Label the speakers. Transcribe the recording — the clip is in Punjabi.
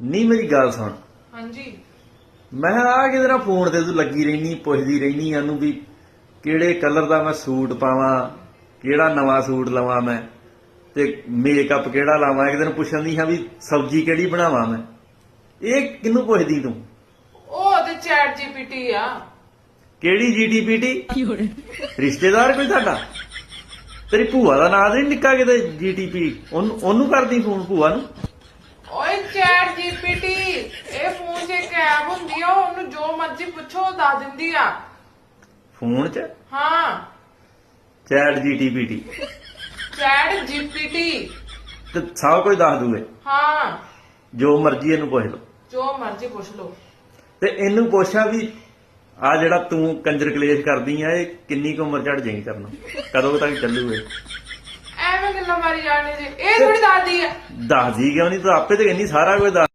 Speaker 1: ਨਹੀਂ ਮੇਰੀ ਗੱਲ ਸੁਣ।
Speaker 2: ਹਾਂਜੀ।
Speaker 1: ਮੈਂ ਆ ਕਿਹਦੇ ਨਾਲ ਫੋਨ ਤੇ ਤੂੰ ਲੱਗੀ ਰਹਿਨੀ ਪੁੱਛਦੀ ਰਹਿਨੀ ਉਹਨੂੰ ਵੀ ਕਿਹੜੇ ਕਲਰ ਦਾ ਮੈਂ ਸੂਟ ਪਾਵਾਂ, ਕਿਹੜਾ ਨਵਾਂ ਸੂਟ ਲਵਾਂ ਮੈਂ, ਤੇ ਮੇਕਅਪ ਕਿਹੜਾ ਲਾਵਾਂ। ਇੱਕ ਦਿਨ ਪੁੱਛਣ ਦੀ ਹਾਂ ਵੀ ਸਬਜ਼ੀ ਕਿਹੜੀ ਬਣਾਵਾਂ ਮੈਂ। ਇਹ ਕਿਹਨੂੰ ਪੁੱਛਦੀ ਤੂੰ?
Speaker 2: ਉਹ ਤੇ ਚੈਟ ਜੀਪੀਟੀ ਆ।
Speaker 1: ਕਿਹੜੀ ਜੀਟੀਪੀਟੀ? ਰਿਸ਼ਤੇਦਾਰ ਕੋਈ ਤੁਹਾਡਾ? ਤੇਰੀ ਭੂਆ ਦਾ ਨਾਂ ਤੇ ਨੀ ਨਿੱਕਾ ਕਿਤੇ ਜੀਟੀਪੀ? ਉਹਨੂੰ ਕਰਦੀ ਫੋਨ ਭੂਆ ਨੂੰ?
Speaker 2: ਓਏ ਚੈਟ ਜੀਪੀਟੀ ਇਹ ਫੋਨ 'ਚ ਇੱਕ ਐਪ ਹੁੰਦੀ ਆ, ਉਹਨੂੰ ਜੋ ਮਰਜ਼ੀ ਪੁੱਛੋ ਉਹ ਦੱਸ ਦਿੰਦੀ ਆ।
Speaker 1: ਫੋਨ 'ਚ
Speaker 2: ਹਾਂ,
Speaker 1: ਚੈਟ ਜੀਟੀਪੀਟੀ
Speaker 2: ਚੈਟ ਜੀਪੀਟੀ।
Speaker 1: ਤੇ ਸਭ ਕੁਝ ਦੱਸ ਦੂਗੇ?
Speaker 2: ਹਾਂ,
Speaker 1: ਜੋ ਮਰਜ਼ੀ ਇਹਨੂੰ ਪੁੱਛ ਲਓ।
Speaker 2: ਜੋ ਮਰਜ਼ੀ ਪੁੱਛ ਲਓ।
Speaker 1: ਤੇ ਇਹਨੂੰ ਪੁੱਛਾ ਵੀ ਆ ਜਿਹੜਾ ਤੂੰ ਕੰਜਰ ਕਲੇਸ਼ ਕਰਦੀ ਆ ਇਹ ਕਿੰਨੀ ਕੁ ਉਮਰ ਚੜ ਜਾਏਗੀ ਕਰਨਾ, ਕਦੋਂ ਤੱਕ ਚੱਲੂ ਇਹ?
Speaker 2: ਐਵੇਂ ਗੱਲਾਂ ਮਾਰੀ ਜਾਣੇ ਜੇ, ਇਹ ਥੋੜੀ ਦੱਸਦੀ ਆ।
Speaker 1: ਦੱਸਦੀ ਕਿਉਂ ਨਹੀਂ? ਤੂੰ ਆਪੇ ਤੇ ਕਹਿੰਦੀ ਸਾਰਾ ਕੁਝ ਦੱਸ